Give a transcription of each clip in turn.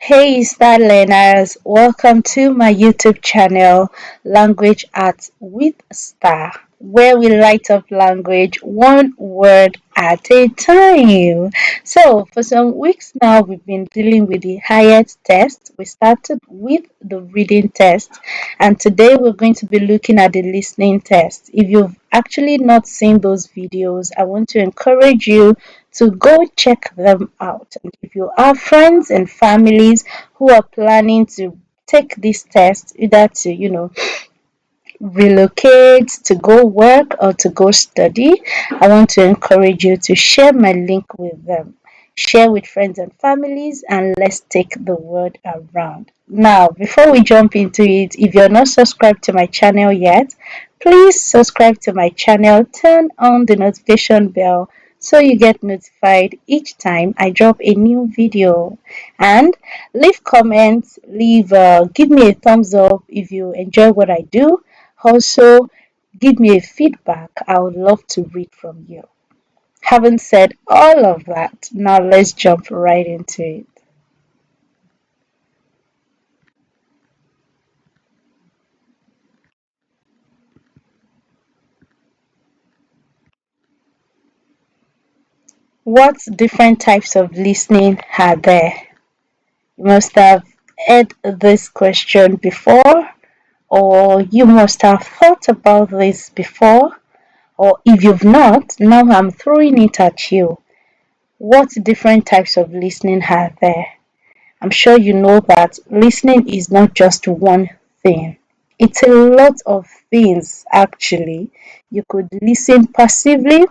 Hey, Star learners, welcome to my YouTube channel, Language Arts with Star, where we light up language one word at a time. So, for some weeks now, we've been dealing with the IELTS test. We started with the reading test, and today we're going to be looking at the listening test. If you've actually not seen those videos, I want to encourage you to go check them out. And if you have friends and families who are planning to take this test, either to, relocate, to go work, or to go study, I want to encourage you to share my link with them. Share with friends and families, and let's take the word around. Now, before we jump into it, if you're not subscribed to my channel yet, please subscribe to my channel, turn on the notification bell so you get notified each time I drop a new video. And leave comments, give me a thumbs up if you enjoy what I do. Also, give me a feedback. I would love to read from you. Having said all of that, now let's jump right into it. What different types of listening are there? You must have heard this question before, or you must have thought about this before, or if you've not, now I'm throwing it at you. What different types of listening are there? I'm sure you know that listening is not just one thing. It's a lot of things actually. You could listen passively,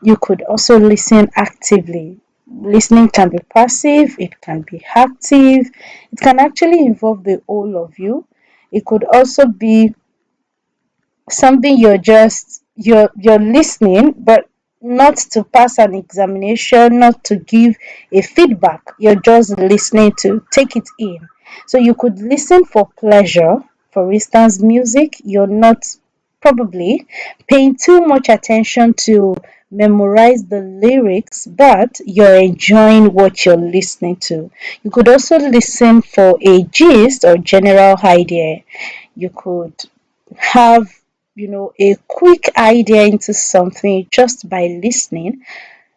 you could also listen actively. Listening can be passive, it can be active, it can actually involve the whole of you. It could also be something you're listening, but not to pass an examination, not to give a feedback. You're just listening to take it in. So you could listen for pleasure. For instance, music, you're not probably paying too much attention to memorize the lyrics, but you're enjoying what you're listening to. You could also listen for a gist or general idea. You could have a quick idea into something just by listening.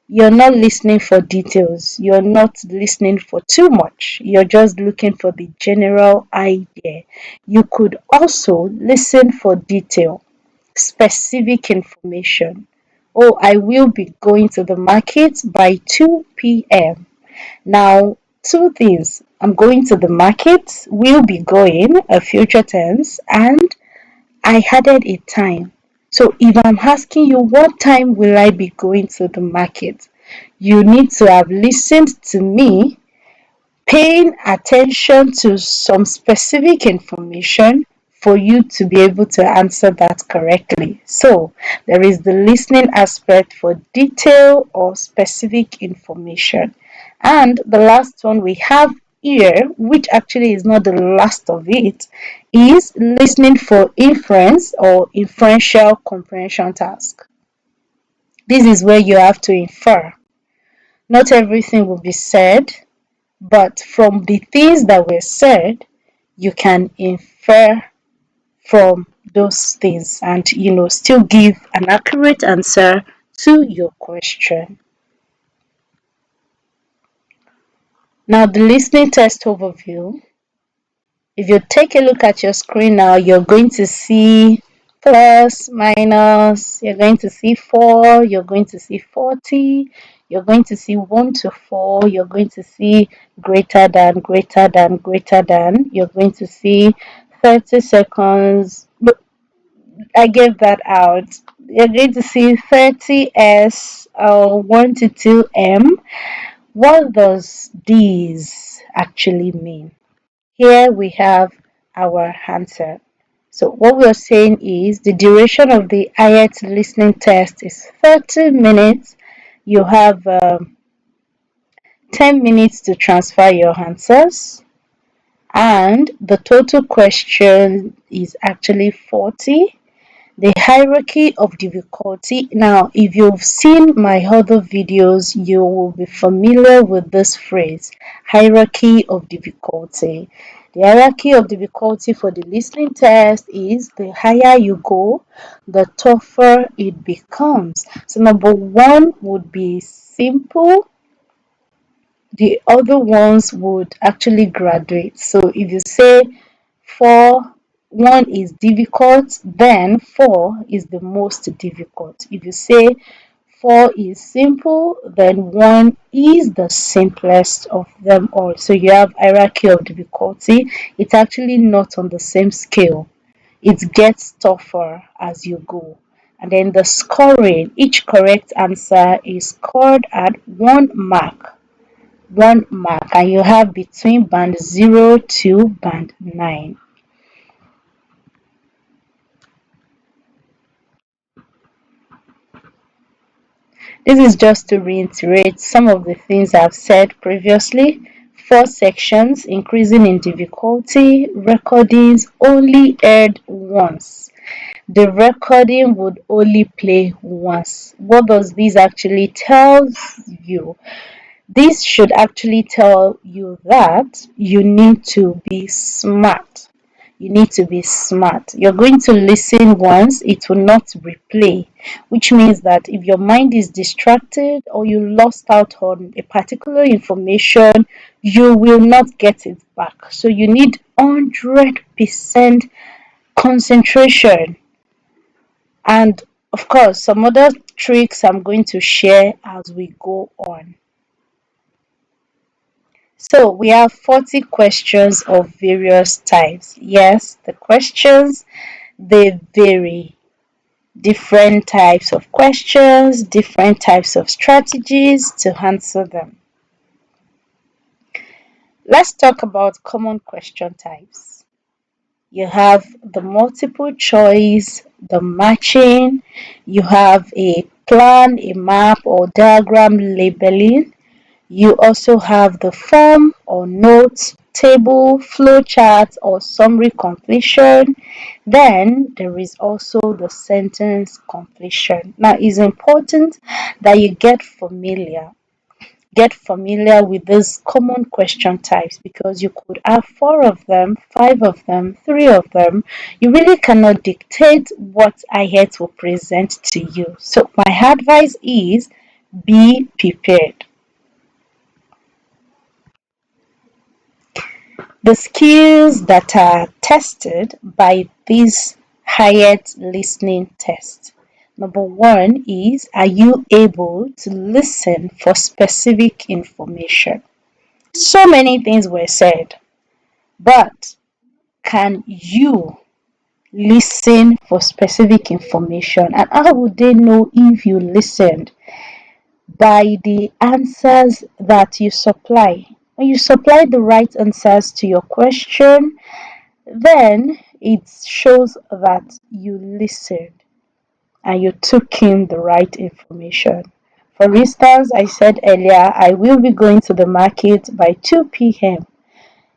You're not listening for details, you're not listening for too much, you're just looking for the general idea. You could also listen for detail, specific information. Oh, I will be going to the market by 2 p.m. Now, two things: I'm going to the market, will be going, a future tense, and I added a time. So if I'm asking you what time will I be going to the market, you need to have listened to me, paying attention to some specific information for you to be able to answer that correctly. So there is the listening aspect for detail or specific information. And the last one we have here, which actually is not the last of it, is listening for inference or inferential comprehension task. This is where you have to infer. Not everything will be said, but from the things that were said, you can infer from those things and still give an accurate answer to your question. Now, the listening test overview. If you take a look at your screen now, you're going to see plus, minus, you're going to see 4, you're going to see 40, you're going to see 1 to 4, you're going to see greater than, greater than, greater than, you're going to see 30 seconds. Look, I gave that out. You're going to see 30s or 1 to 2m. What does these actually mean? Here we have our answer. So what we are saying is the duration of the IELTS listening test is 30 minutes. You have 10 minutes to transfer your answers, and the total question is actually 40. The hierarchy of difficulty. Now, if you've seen my other videos, you will be familiar with this phrase, hierarchy of difficulty. The hierarchy of difficulty for the listening test is the higher you go, the tougher it becomes. So, number one would be simple, the other ones would actually graduate. So, if you say 4, 1 is difficult, then 4 is the most difficult. If you say 4 is simple, then 1 is the simplest of them all. So you have hierarchy of difficulty. It's actually not on the same scale. It gets tougher as you go. And then the scoring, each correct answer is scored at 1 mark, and you have between band 0 to band 9. This is just to reiterate some of the things I've said previously. 4 sections, increasing in difficulty, recordings only aired once. The recording would only play once. What does this actually tell you? This should actually tell you that you need to be smart. You need to be smart. You're going to listen once, it will not replay, which means that if your mind is distracted or you lost out on a particular information, you will not get it back. So you need 100% concentration. And of course, some other tricks I'm going to share as we go on. So we have 40 questions of various types. Yes, the questions, they vary. Different types of questions, different types of strategies to answer them. Let's talk about common question types. You have the multiple choice, the matching, you have a plan, a map, or diagram labeling. You also have the form or notes, table, flowchart, or summary completion. Then there is also the sentence completion. Now, it's important that you get familiar with these common question types, because you could have 4 of them, 5 of them, 3 of them. You really cannot dictate what IELTS will present to you. So my advice is be prepared. The skills that are tested by this IELTS listening test. Number one is, are you able to listen for specific information? So many things were said, but can you listen for specific information? And how would they know if you listened? By the answers that you supply. When you supply the right answers to your question, then it shows that you listened and you took in the right information. For instance, I said earlier, I will be going to the market by 2 p.m.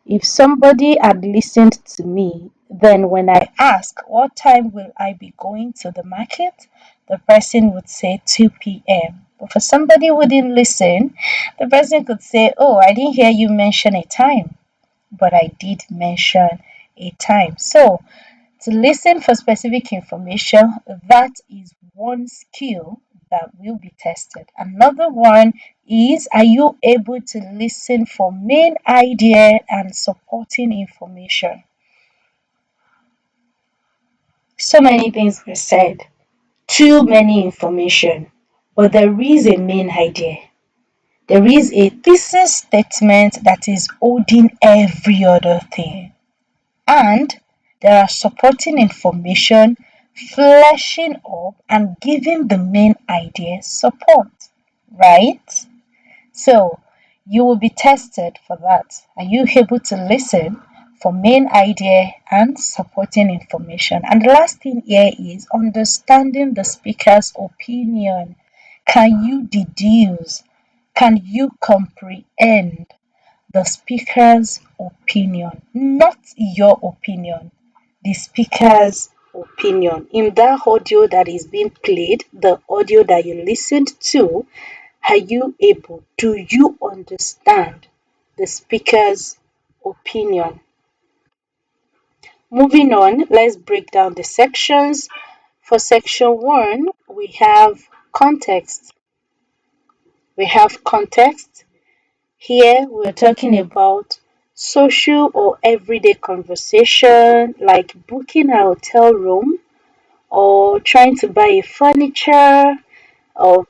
If somebody had listened to me, then when I ask, what time will I be going to the market? The person would say 2 p.m. But for somebody who didn't listen, the person could say, oh, I didn't hear you mention a time, but I did mention a time. So, to listen for specific information, that is one skill that will be tested. Another one is, are you able to listen for main idea and supporting information? So many things were said, too many information, but there is a main idea. There is a thesis statement that is holding every other thing. And there are supporting information, fleshing up and giving the main idea support, right? So you will be tested for that. Are you able to listen for main idea and supporting information? And the last thing here is understanding the speaker's opinion. Can you deduce? Can you comprehend the speaker's opinion? Not your opinion, the speaker's opinion. In that audio that is being played, the audio that you listened to, do you understand the speaker's opinion? Moving on, let's break down the sections. For section 1, we have context. We have context. Here we're talking about social or everyday conversation like booking a hotel room or trying to buy a furniture or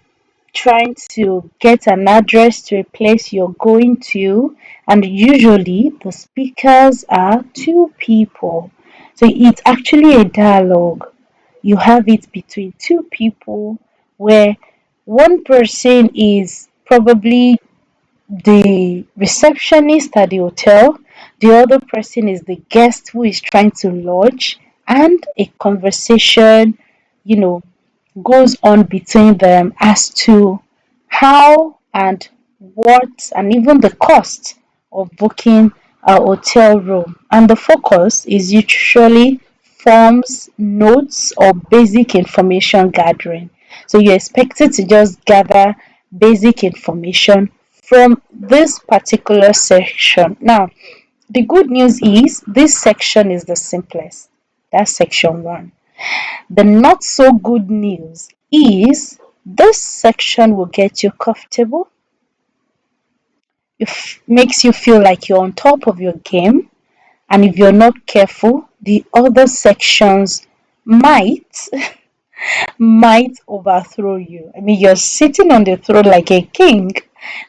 trying to get an address to a place you're going to, and usually the speakers are two people. So it's actually a dialogue. You have it between two people where one person is probably the receptionist at the hotel, the other person is the guest who is trying to lodge, and a conversation, you know, goes on between them as to how and what and even the cost of booking a hotel room. And the focus is usually forms, notes, or basic information gathering. So you're expected to just gather basic information from this particular section. Now, the good news is this section is the simplest. That's section 1. The not so good news is this section will get you comfortable. It makes you feel like you're on top of your game. And if you're not careful, the other sections might might overthrow you. I mean, you're sitting on the throne like a king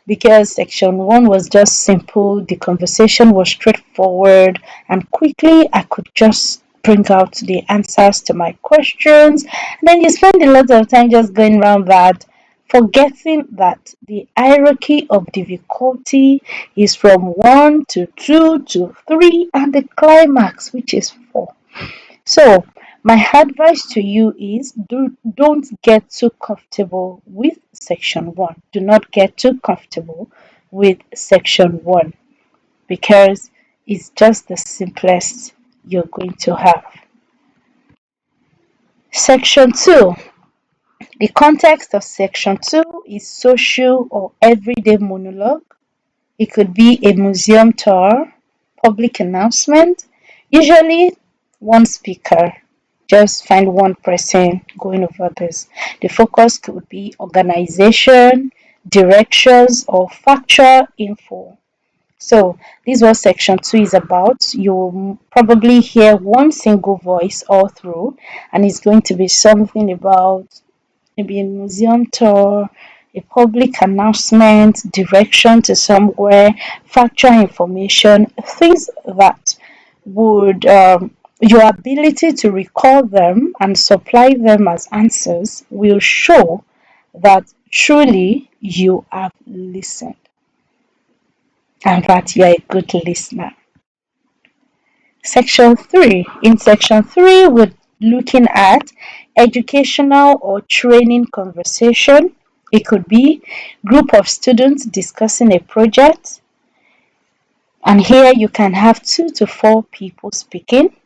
because section 1 was just simple, the conversation was straightforward, and quickly I could just bring out the answers to my questions. And then you spend a lot of time just going around that, forgetting that the hierarchy of difficulty is from 1 to 2 to 3 and the climax, which is 4. So, my advice to you is don't get too comfortable with section 1. Do not get too comfortable with section 1 because it's just the simplest you're going to have. Section 2. The context of section 2 is social or everyday monologue. It could be a museum tour, public announcement, usually one speaker. Just find one person going over this. The focus could be organization, directions, or factual info. So, this is what section 2 is about. You'll probably hear one single voice all through, and it's going to be something about maybe a museum tour, a public announcement, direction to somewhere, factual information, things that would your ability to recall them and supply them as answers will show that truly you have listened and that you are a good listener. Section 3. In section 3, we're looking at educational or training conversation. It could be group of students discussing a project, and here you can have 2 to 4 people speaking.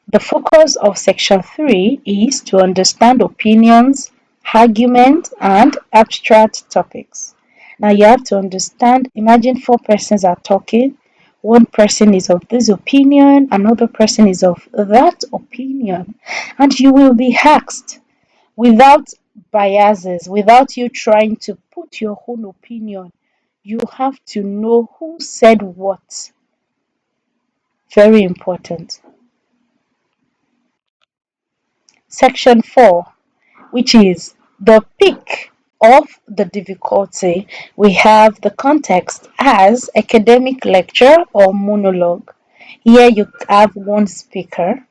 The focus of section 3 is to understand opinions, arguments, and abstract topics. Now you have to understand, imagine 4 persons are talking. One person is of this opinion, another person is of that opinion, and you will be asked without biases, without you trying to put your own opinion. You have to know who said what. Very important. Section 4, which is the peak of the difficulty, we have the context as academic lecture or monologue. Here you have one speaker,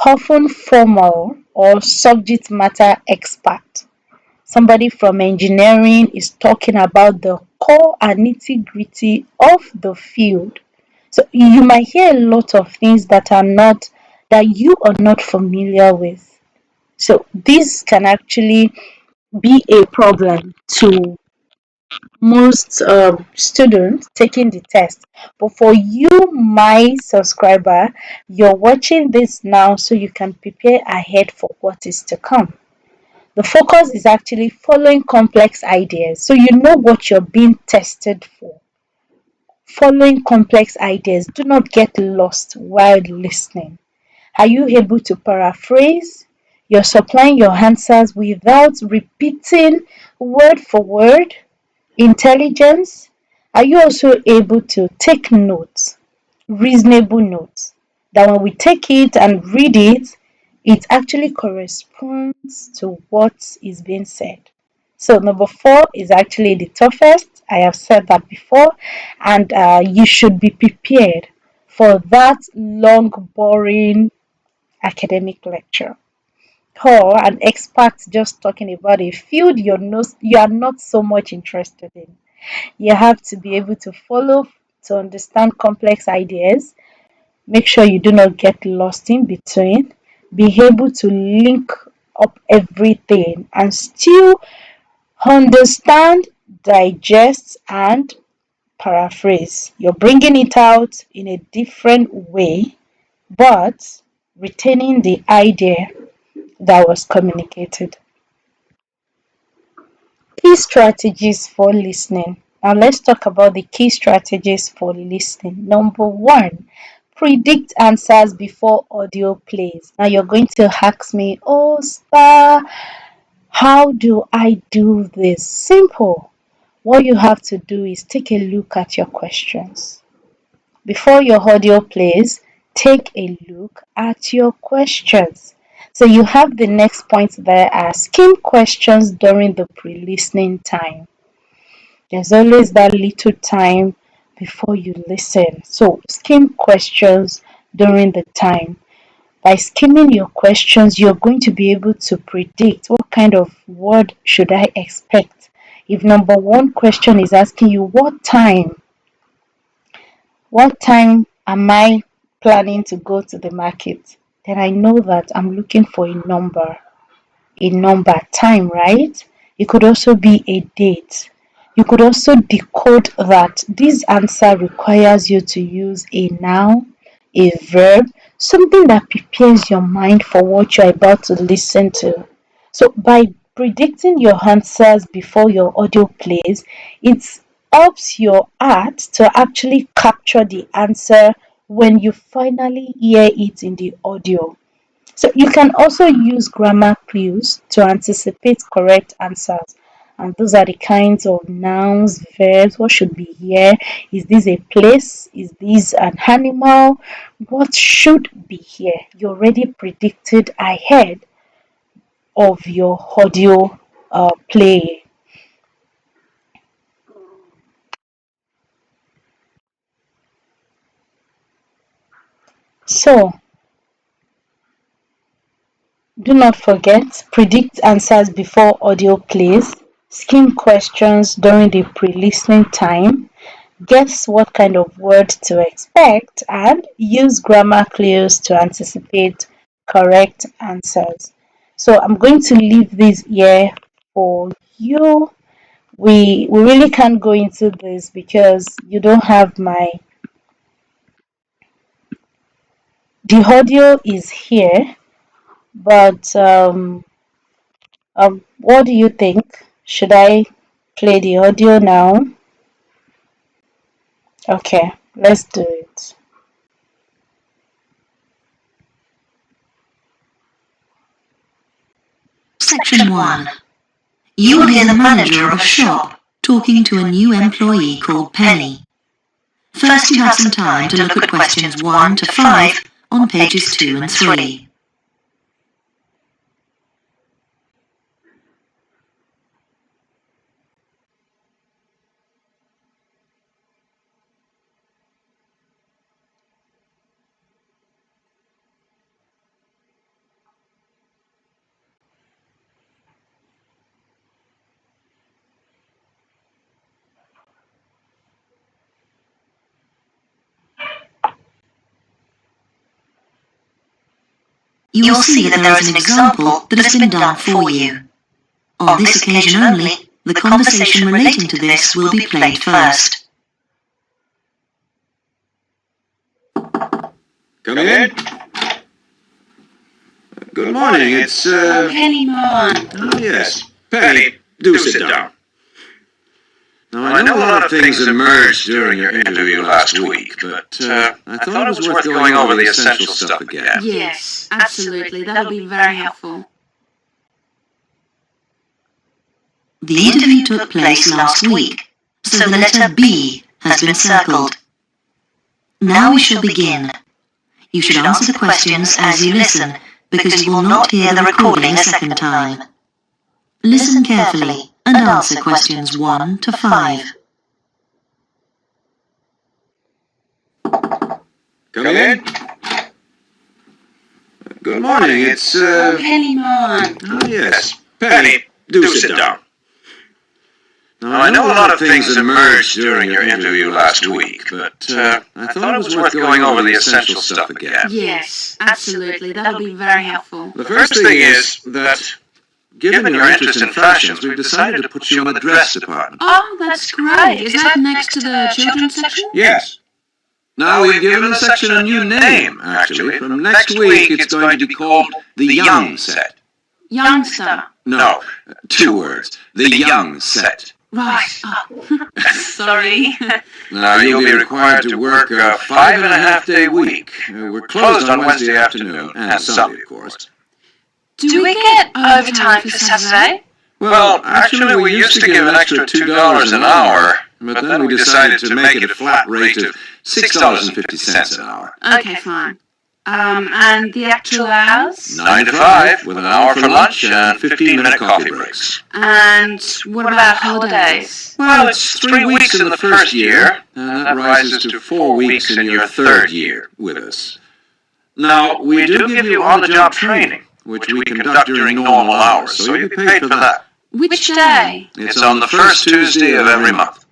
often formal or subject matter expert. Somebody from engineering is talking about the core and nitty gritty of the field. So you might hear a lot of things that you are not familiar with. So this can actually be a problem to most students taking the test. But for you, my subscriber, you're watching this now so you can prepare ahead for what is to come. The focus is actually following complex ideas so you know what you're being tested for. Following complex ideas, do not get lost while listening. Are you able to paraphrase? You're supplying your answers without repeating word for word. Intelligence. Are you also able to take notes, reasonable notes, that when we take it and read it, it actually corresponds to what is being said? So, number four is actually the toughest. I have said that before, and you should be prepared for that long, boring academic lecture or an expert just talking about a field you are not so much interested in. You have to be able to follow to understand complex ideas. Make sure you do not get lost in between. Be able to link up everything and still understand, digest, and paraphrase. You're bringing it out in a different way, but retaining the idea that was communicated. Key strategies for listening. Now let's talk about the key strategies for listening. Number one, predict answers before audio plays. Now you're going to ask me, oh, Star, how do I do this? Simple. What you have to do is take a look at your questions. Before your audio plays, take a look at your questions. So you have the next point there as skim questions during the pre-listening time. There's always that little time before you listen. So skim questions during the time. By skimming your questions, you're going to be able to predict what kind of word should I expect. If number one question is asking you what time am I planning to go to the market, then I know that I'm looking for a number time, right? It could also be a date. You could also decode that this answer requires you to use a noun, a verb, something that prepares your mind for what you're about to listen to. So by predicting your answers before your audio plays, it helps your heart to actually capture the answer when you finally hear it in the audio. So you can also use grammar clues to anticipate correct answers. And those are the kinds of nouns, verbs. What should be here? Is this a place? Is this an animal? What should be here? You already predicted ahead of your audio play. So do not forget, predict answers before audio plays, skim questions during the pre-listening time, guess what kind of word to expect, and use grammar clues to anticipate correct answers. So I'm going to leave this here for you. We really can't go into this because you don't have my the audio is here, but what do you think? Should I play the audio now? Okay, let's do it. Section 1. You will hear the manager of a shop talking to a new employee called Penny. First you have some time to look at questions 1 to 5 on pages 2 and 3. You'll see that there is an example that has been done for you. On this occasion only, The conversation relating to this will be played first. Come in. Good morning, it's, Penny, Mom. Oh, yes. Penny, do sit down. Now, I know a lot of things emerged during your interview last week, but I thought it was worth going over the essential stuff again. Yes, absolutely. That'll be very helpful. The interview took place last week, so the letter B has been circled. Now we shall begin. You should answer the questions as you listen, because you will not hear the recording a second time. Listen carefully and answer questions 1 to 5. Come in. Good morning, it's, Penny, Mom. Oh, yes. Penny, do sit down. Now, I know a lot of things emerged during your interview last week, but I thought it was worth going over the essential stuff again. Yes, absolutely. That'll be very helpful. The first thing is that, given your interest in fashions, we've decided to put you in the dress department. Oh, that's great. Is that next to the children's section? Yes. Now, we've given the section a new name, actually. From next week, it's going to be called the Young Set. Youngster. No, 2 words. The Young Set. Right. Oh. Sorry. Now, you'll be required to work a 5.5-day week. We're closed on Wednesday afternoon, and Sunday, of course. Do we get overtime for Saturday? Well, actually, we used to give an extra $2 an hour, but then we decided to make it a flat rate of $6.50 an hour. Okay, fine. And the actual hours? 9 to 5, with an hour for lunch and 15-minute coffee breaks. And what about holidays? Well, it's 3 weeks in the first year, and that rises to 4 weeks in your third year with us. Now, we do give you on-the-job training, which we conduct during normal hours, so you'll be paid for that. Which day? It's on the first Tuesday of every month.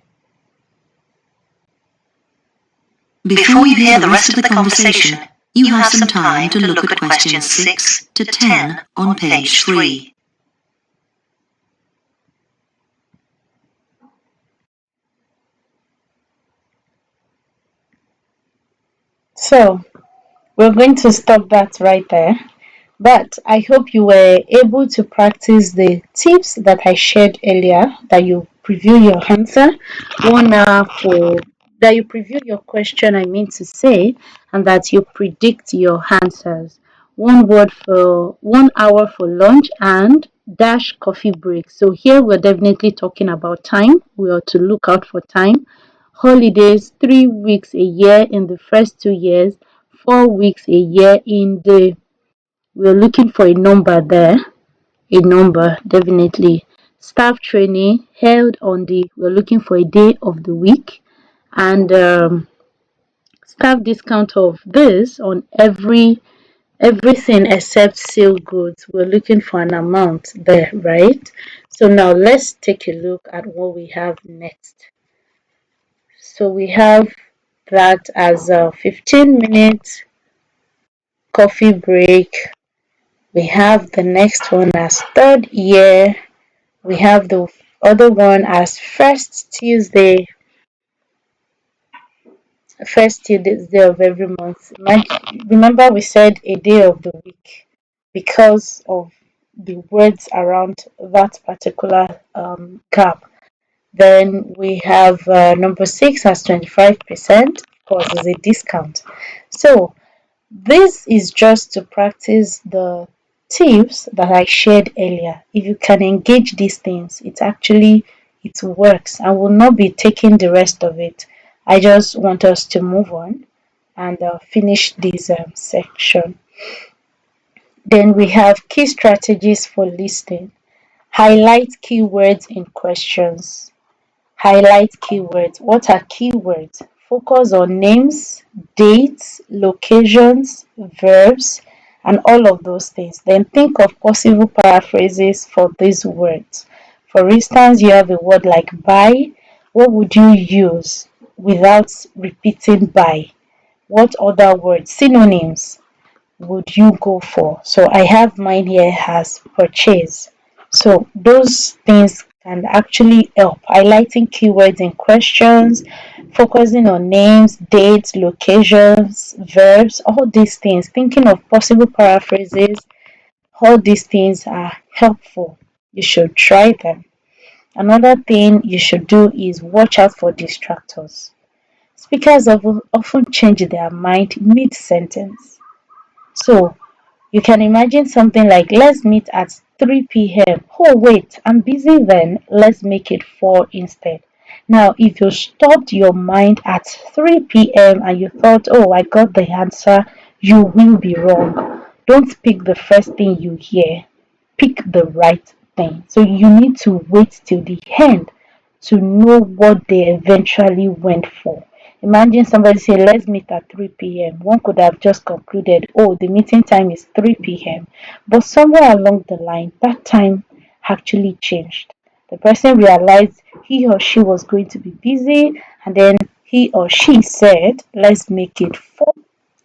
Before you hear the rest of the conversation, you have some time to look at questions 6 to 10 on page 3. So, we're going to stop that right there. But I hope you were able to practice the tips that I shared earlier, that you preview your answer, 1 hour for that you preview your question, I mean to say, and that you predict your answers. 1 hour for lunch and dash coffee break. So here we're definitely talking about time. We are to look out for time. Holidays, 3 weeks a year in the first 2 years, 4 weeks a year in the we're looking for a number there, a number definitely. Staff training held on we're looking for a day of the week, and staff discount of this on everything except sale goods. We're looking for an amount there, right? So now let's take a look at what we have next. So we have that as a 15-minute coffee break. We have the next one as third year. We have the other one as first Tuesday of every month. Remember, we said a day of the week because of the words around that particular gap. Then we have number 6 as 25%. Of course, is a discount. So this is just to practice the tips that I shared earlier. If you can engage these things, it works. I will not be taking the rest of it. I just want us to move on and finish this section. Then we have key strategies for listening. Highlight keywords in questions. Highlight keywords. What are keywords? Focus on names, dates, locations, verbs, and all of those things. Then think of possible paraphrases for these words. For instance, you have a word like buy. What would you use without repeating buy? What other words, synonyms, would you go for? So I have mine here as purchase. So those things can actually help. Highlighting keywords in questions, focusing on names, dates, locations, verbs, all these things, thinking of possible paraphrases, all these things are helpful. You should try them. Another thing you should do is watch out for distractors. Speakers often change their mind mid sentence. So you can imagine something like, let's meet at 3 p.m. Oh, wait, I'm busy then. Let's make it 4 instead. Now, if you stopped your mind at 3 p.m. and you thought, oh, I got the answer, you will be wrong. Don't pick the first thing you hear, pick the right thing. So you need to wait till the end to know what they eventually went for. Imagine somebody say, let's meet at 3 p.m. One could have just concluded, oh, the meeting time is 3 p.m. But somewhere along the line, that time actually changed. The person realized he or she was going to be busy, and then he or she said, let's make it 4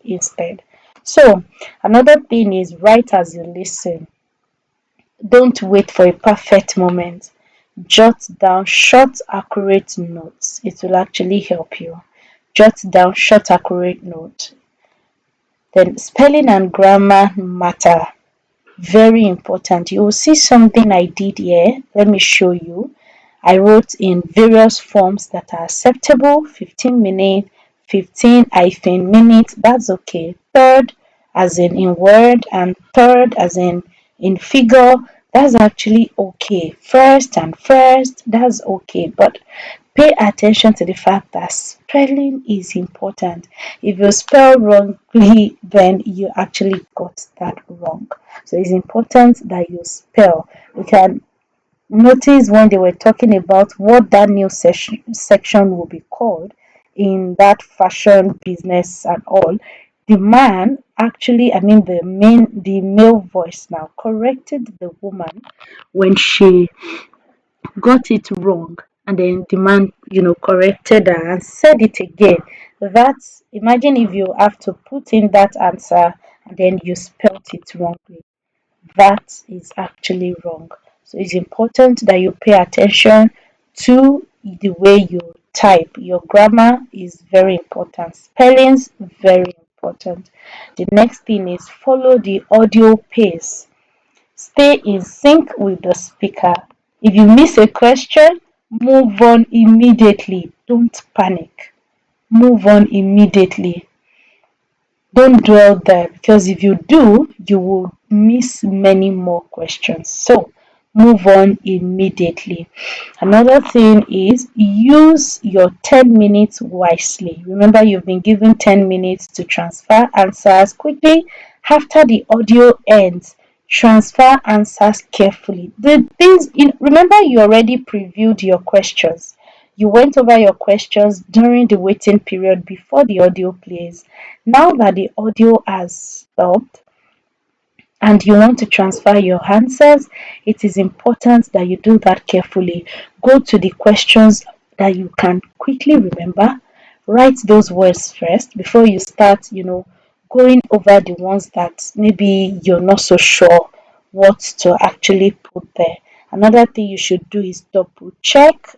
instead. So, another thing is write as you listen. Don't wait for a perfect moment. Jot down short, accurate notes. It will actually help you. Jot down short, accurate notes. Then spelling and grammar matter. Very important. You will see something I did here. Let me show you. I wrote in various forms that are acceptable. 15 minutes, 15 hyphen minutes. That's okay. Third, as in word, and third, as in figure. That's actually okay. First and first, that's okay. But pay attention to the fact that spelling is important. If you spell wrongly, then you actually got that wrong. So it's important that you spell. We can notice when they were talking about what that new section will be called in that fashion business and all. The man actually, I mean the male voice now corrected the woman when she got it wrong, and then the man corrected her and said it again. That's, imagine if you have to put in that answer and then you spelt it wrongly. That is actually wrong. So it's important that you pay attention to the way you type. Your grammar is very important. Spellings very important. The next thing is follow the audio pace. Stay in sync with the speaker. If you miss a question, move on immediately. Don't panic. Move on immediately. Don't dwell there, because if you do, you will miss many more questions. So move on immediately. Another thing is use your 10 minutes wisely. Remember, you've been given 10 minutes to transfer answers quickly. After the audio ends, transfer answers carefully. The things, remember, you already previewed your questions. You went over your questions during the waiting period before the audio plays. Now that the audio has stopped and you want to transfer your answers, it is important that you do that carefully. Go to the questions that you can quickly remember. Write those words first before you start, going over the ones that maybe you're not so sure what to actually put there. Another thing you should do is double check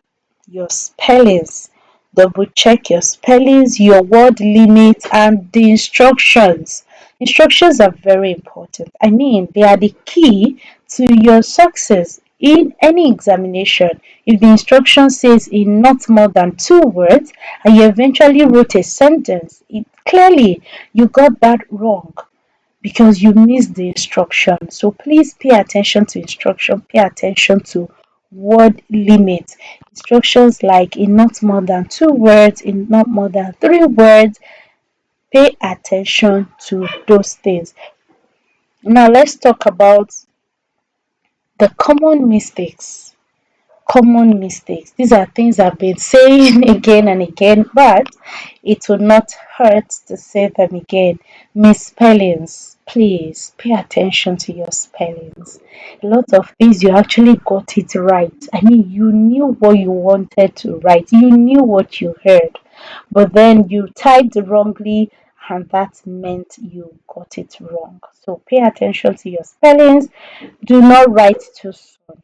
your spellings. Double check your spellings, your word limit, and the instructions. Instructions are very important. I mean, they are the key to your success in any examination. If the instruction says in not more than 2 words and you eventually wrote a sentence, clearly you got that wrong because you missed the instruction. So please pay attention to instruction, pay attention to word limit. Instructions like in not more than 2 words, in not more than 3 words. Pay attention to those things. Now let's talk about the common mistakes. Common mistakes. These are things I've been saying again and again, but it will not hurt to say them again. Misspellings. Please pay attention to your spellings. A lot of things you actually got it right. I mean, you knew what you wanted to write, you knew what you heard, but then you typed wrongly, and that meant you got it wrong. So pay attention to your spellings. Do not write too soon.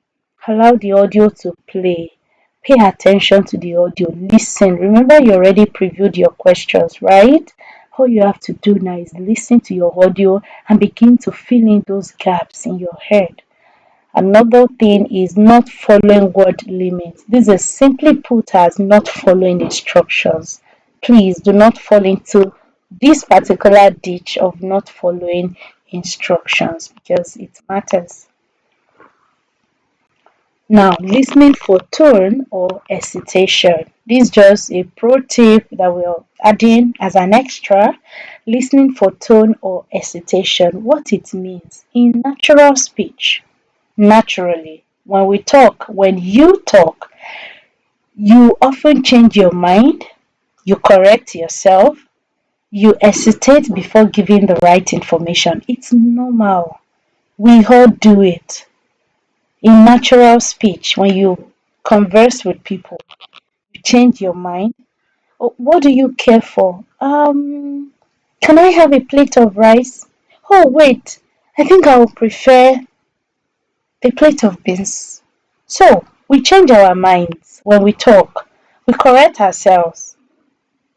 Allow the audio to play. Pay attention to the audio. Listen. Remember, you already previewed your questions, right? All you have to do now is listen to your audio and begin to fill in those gaps in your head. Another thing is not following word limits. This is simply put as not following instructions. Please do not fall into this particular ditch of not following instructions because it matters. Now, listening for tone or hesitation. This is just a pro tip that we're adding as an extra. Listening for tone or hesitation. What it means in natural speech. Naturally, when you talk, you often change your mind, you correct yourself, you hesitate before giving the right information. It's normal. We all do it. In natural speech, when you converse with people, you change your mind. Oh, what do you care for? Can I have a plate of rice? Oh, wait, I think I would prefer a plate of beans. So, we change our minds when we talk. We correct ourselves.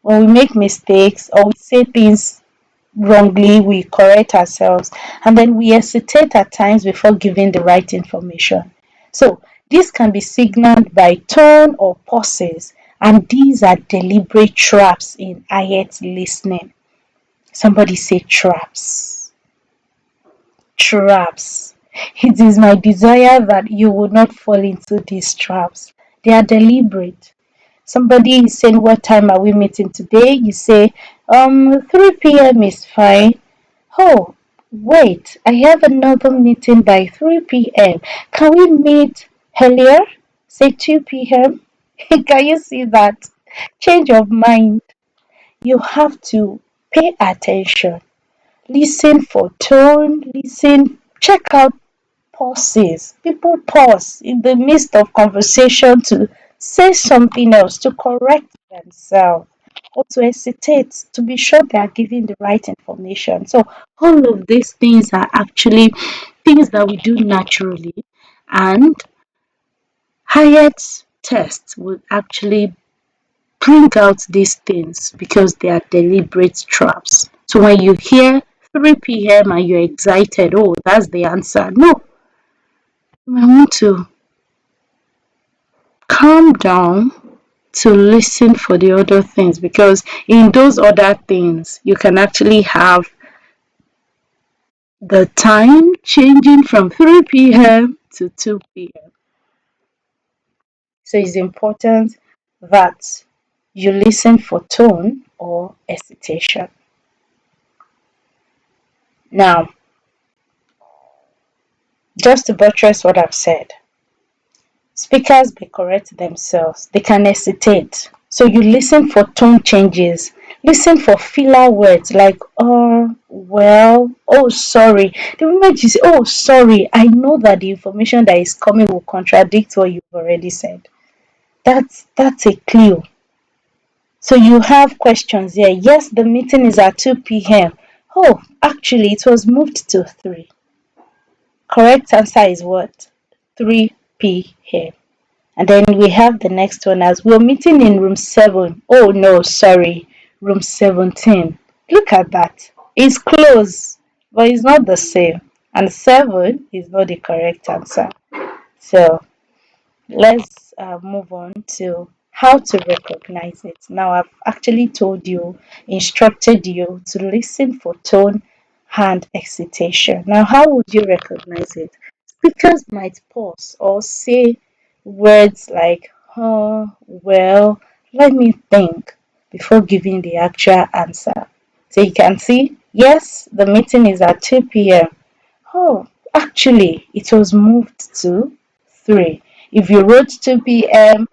When we make mistakes or we say things wrongly, we correct ourselves. And then we hesitate at times before giving the right information. So, this can be signaled by tone or pauses. And these are deliberate traps in IELTS listening. Somebody say traps. Traps. It is my desire that you will not fall into these traps. They are deliberate. Somebody is saying, what time are we meeting today? You say, 3 p.m. is fine. Oh, wait, I have another meeting by 3 p.m. Can we meet earlier? Say 2 p.m. Can you see that? Change of mind. You have to pay attention. Listen for tone, listen, check out pauses. People pause in the midst of conversation to say something else, to correct themselves, or to hesitate to be sure they are giving the right information. So, all of these things are actually things that we do naturally, and Hyatt's test will actually bring out these things because they are deliberate traps. So, when you hear 3 p.m. and you're excited, oh, that's the answer. No, I want to calm down to listen for the other things because in those other things you can actually have the time changing from 3 p.m. to 2 p.m. So it's important that you listen for tone or hesitation. Now, just to buttress what I've said, speakers may correct themselves, they can hesitate. So you listen for tone changes, listen for filler words like well, oh sorry. The moment you say, oh sorry, I know that the information that is coming will contradict what you've already said. That's a clue. So you have questions here. Yes, the meeting is at 2 p.m. Oh, actually it was moved to 3. Correct answer is what? 3 p.m. And then we have the next one as we're meeting in room 7. Oh no, sorry, room 17. Look at that. It's close, but it's not the same. And 7 is not the correct answer. So let's move on to how to recognize it. Now, I've actually told you, instructed you to listen for tone and hesitation. Now, how would you recognize it? Speakers might pause or say words like, oh, well, let me think before giving the actual answer. So you can see, yes, the meeting is at 2 p.m. Oh, actually, it was moved to 3. If you wrote 2 p.m.,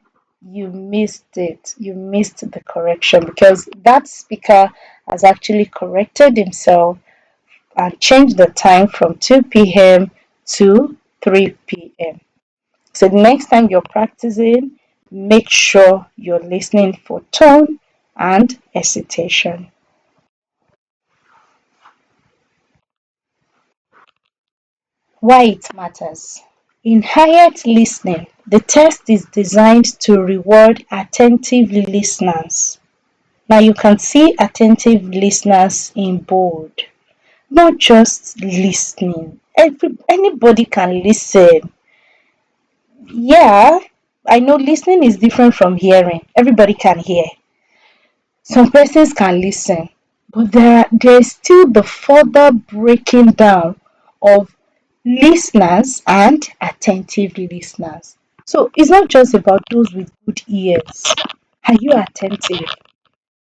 you missed it. You missed the correction because that speaker has actually corrected himself and changed the time from 2 p.m. to 3 p.m. So next time you're practicing, make sure you're listening for tone and hesitation. Why it matters. In IELTS listening, the test is designed to reward attentive listeners. Now you can see attentive listeners in bold, not just listening. Anybody can listen. Yeah, I know listening is different from hearing. Everybody can hear. Some persons can listen, but there's still the further breaking down of listeners and attentive listeners. So it's not just about those with good ears. Are you attentive?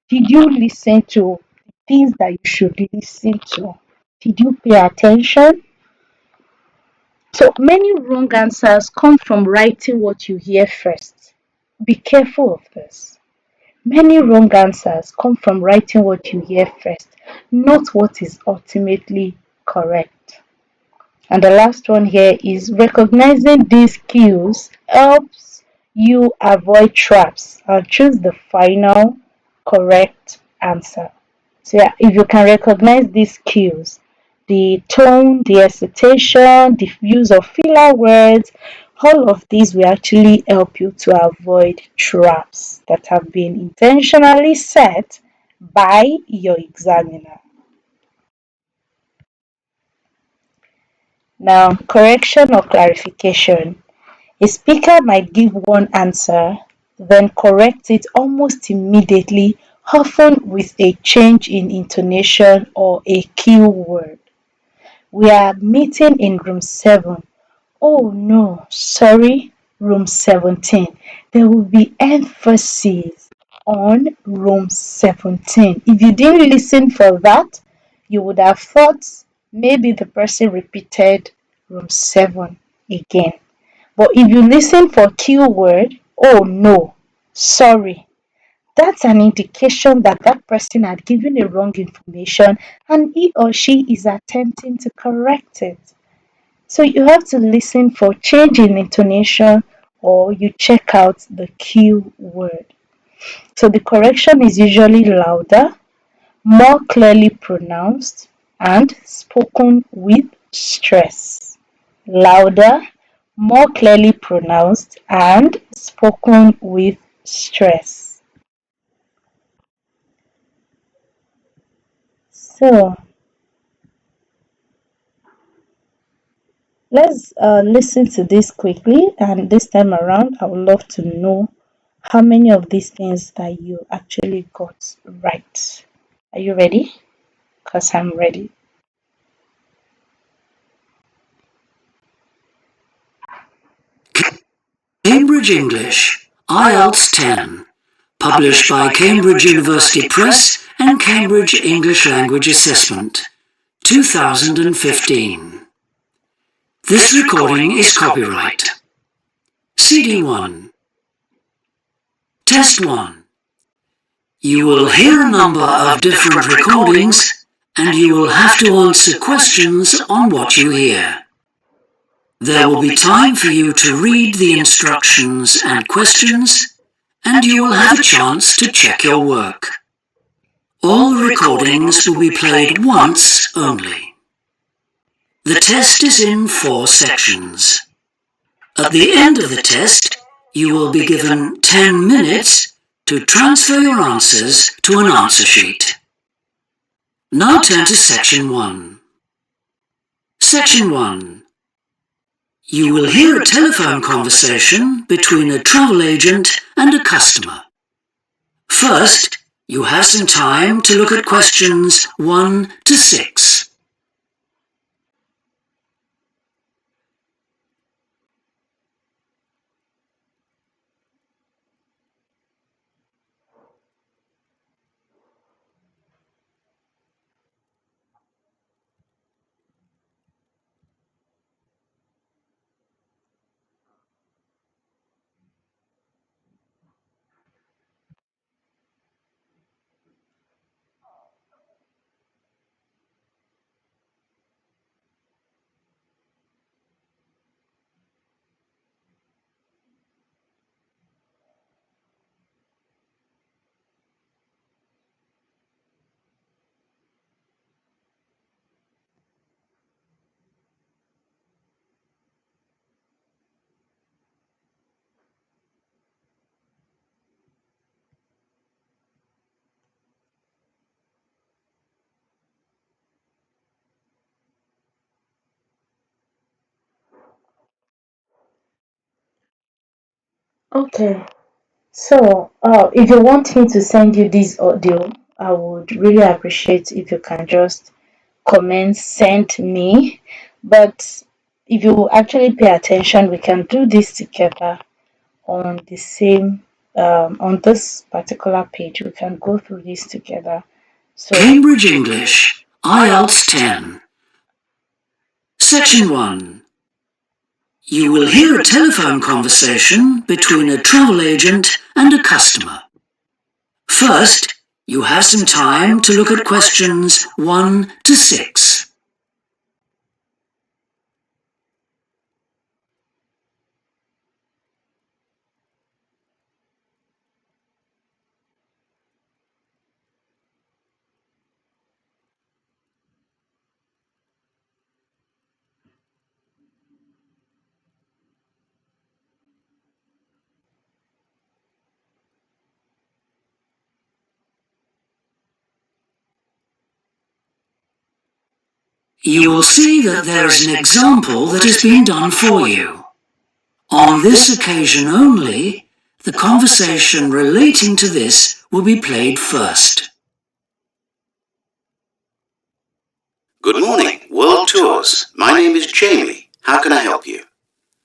Did you listen to things that you should listen to? Did you pay attention? So many wrong answers come from writing what you hear first. Be careful of this. Many wrong answers come from writing what you hear first, not what is ultimately correct. And the last one here is recognizing these cues helps you avoid traps and choose the final correct answer. So yeah, if you can recognize these cues, the tone, the hesitation, the use of filler words, all of these will actually help you to avoid traps that have been intentionally set by your examiner. Now, correction or clarification. A speaker might give one answer, then correct it almost immediately, often with a change in intonation or a cue word. We are meeting in room 7. Oh no, sorry, room 17. There will be emphasis on room 17. If you didn't listen for that, you would have thought maybe the person repeated room 7 again. But if you listen for keyword, oh no, sorry, that's an indication that that person had given a wrong information and he or she is attempting to correct it. So you have to listen for change in intonation or you check out the cue word. So the correction is usually louder, more clearly pronounced, and spoken with stress. Louder, more clearly pronounced, and spoken with stress. So let's listen to this quickly, and this time around, I would love to know how many of these things that you actually got right. Are you ready? Because I'm ready. Cambridge English, IELTS 10, published by Cambridge University Press and Cambridge English Language Assessment, 2015. This recording is copyright. CD1. Test 1. You will hear a number of different recordings and you will have to answer questions on what you hear. There will be time for you to read the instructions and questions, and you will have a chance to check your work. All the recordings will be played once only. The test is in 4 sections. At the end of the test, you will be given 10 minutes to transfer your answers to an answer sheet. Now turn to Section 1. Section 1. You will hear a telephone conversation between a travel agent and a customer. First, you have some time to look at questions 1 to 6. Okay. So, if you want me to send you this audio, I would really appreciate if you can just comment, send me. But if you actually pay attention, we can do this together on the same, on this particular page. We can go through this together. So, Cambridge English, IELTS 10. Section 1. You will hear a telephone conversation between a travel agent and a customer. First, you have some time to look at questions 1 to 6. You will see that there is an example that has been done for you. On this occasion only, the conversation relating to this will be played first. Good morning, World Tours. My name is Jamie. How can I help you?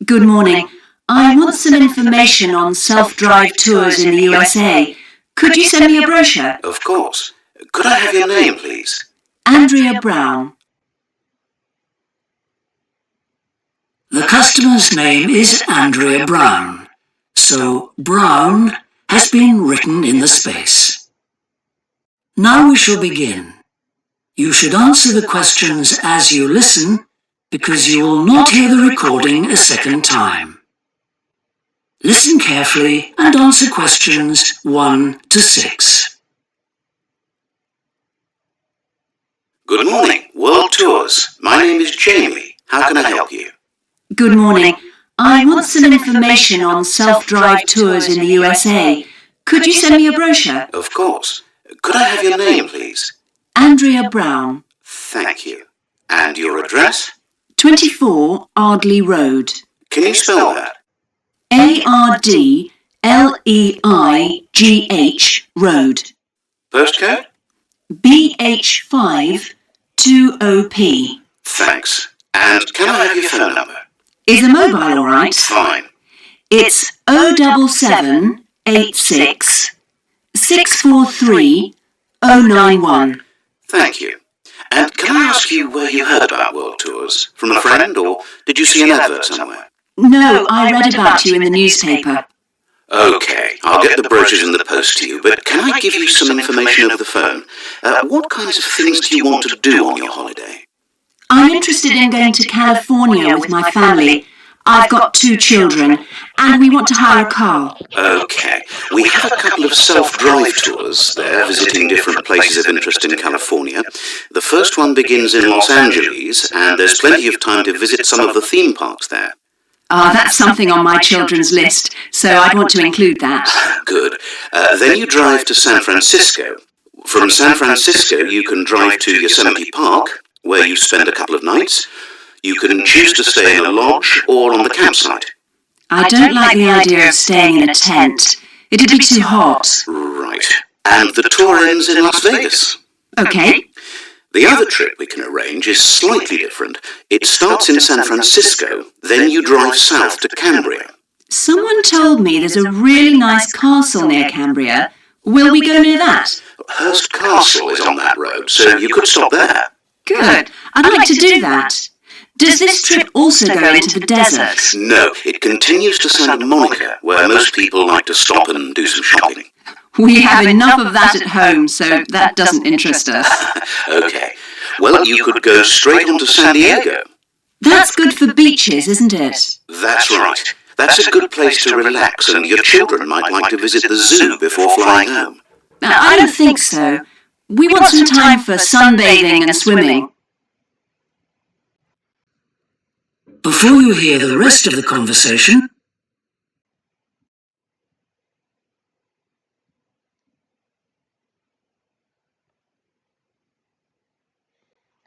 Good morning. I want some information on self-drive tours in the USA. Could you send me a brochure? Of course. Could I have your name, please? Andrea Brown. The customer's name is Andrea Brown, so Brown has been written in the space. Now we shall begin. You should answer the questions as you listen, because you will not hear the recording a second time. Listen carefully and answer questions 1 to 6. Good morning, World Tours. My name is Jamie. How can I help you? Good morning. I want some information on self-drive tours in the USA. Could you send me a brochure? Of course. Could I have your name, please? Andrea Brown. Thank you. And your address? 24 Ardley Road. Can you spell that? ArdLeigh Road. Postcode? BH5 2OP. Thanks. And can I have your phone number? Is a mobile all right? Fine. It's 07786 643 091. Thank you. And can I ask you where you heard about World Tours? From a friend, or did you see an advert somewhere? No, I read about you in the newspaper. Okay, I'll get the brochures in the post to you, but can I give you some information over the phone? What kinds of things do you want to do on your holiday? I'm interested in going to California with my family. I've got 2 children, and we want to hire a car. Okay, we have a couple of self-drive tours there, visiting different places of interest in California. The first one begins in Los Angeles, and there's plenty of time to visit some of the theme parks there. That's something on my children's list, so I'd want to include that. Good. Then you drive to San Francisco. From San Francisco, you can drive to Yosemite Park, where you spend a couple of nights. You can choose to stay in a lodge or on the campsite. I don't like the idea of staying in a tent. It'd be too hot. Right. And the tour ends in Las Vegas. Okay. The other trip we can arrange is slightly different. It starts in San Francisco, then you drive south to Cambria. Someone told me there's a really nice castle near Cambria. Will we go near that? Hurst Castle is on that road, so you could stop there. Good. I'd like to do that. Does this trip also go into the desert? No, it continues to Santa Monica, where most people like to stop and do some shopping. We have enough of that at home, so that doesn't interest us. Okay. Well, you could go straight on to San Diego. That's good for beaches, isn't it? That's right. That's a good place to relax, and your children might like to visit the zoo before flying home. I don't think so. We want some time for sunbathing and swimming. Before you hear the rest of the conversation,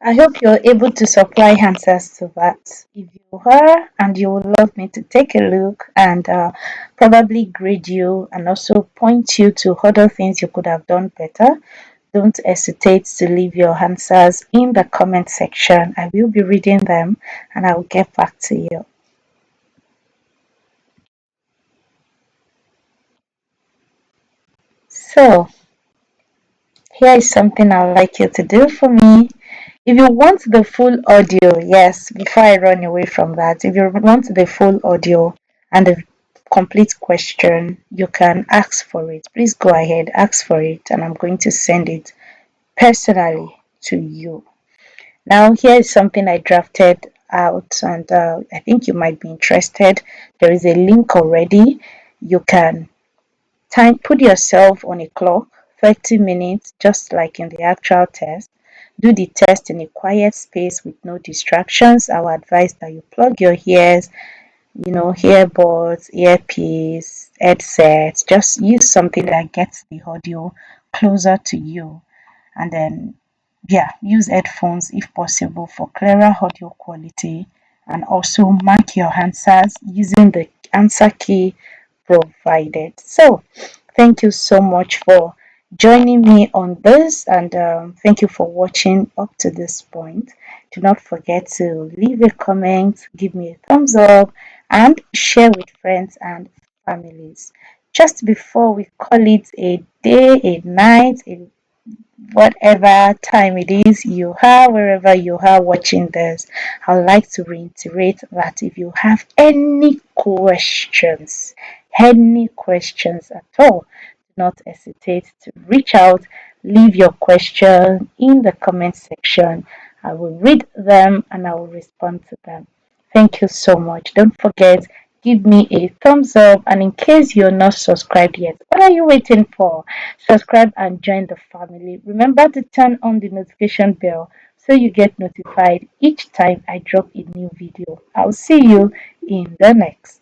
I hope you're able to supply answers to that. If you are, and you would love me to take a look and probably grade you and also point you to other things you could have done better, don't hesitate to leave your answers in the comment section. I will be reading them and I'll get back to you. So, here is something I'd like you to do for me. If you want the full audio, yes, before I run away from that, if you want the full audio and the complete question, you can ask for it. Please go ahead, ask for it, and I'm going to send it personally to you. Now, here is something I drafted out, and I think you might be interested. There is a link already. You can put yourself on a clock, 30 minutes, just like in the actual test. Do the test in a quiet space with no distractions. I would advise that you plug your ears, earbuds, earpiece, headsets. Just use something that gets the audio closer to you. And then, yeah, use headphones if possible for clearer audio quality. And also mark your answers using the answer key provided. So, thank you so much for joining me on this, and thank you for watching up to this point. Do not forget to leave a comment, give me a thumbs up, and share with friends and families. Just before we call it a day, a night, a whatever time it is you are, wherever you are watching this, I would like to reiterate that if you have any questions at all, do not hesitate to reach out, leave your question in the comment section. I will read them and I will respond to them. Thank you so much. Don't forget, give me a thumbs up, and in case you're not subscribed yet, what are you waiting for? Subscribe and join the family. Remember to turn on the notification bell so you get notified each time I drop a new video. I'll see you in the next.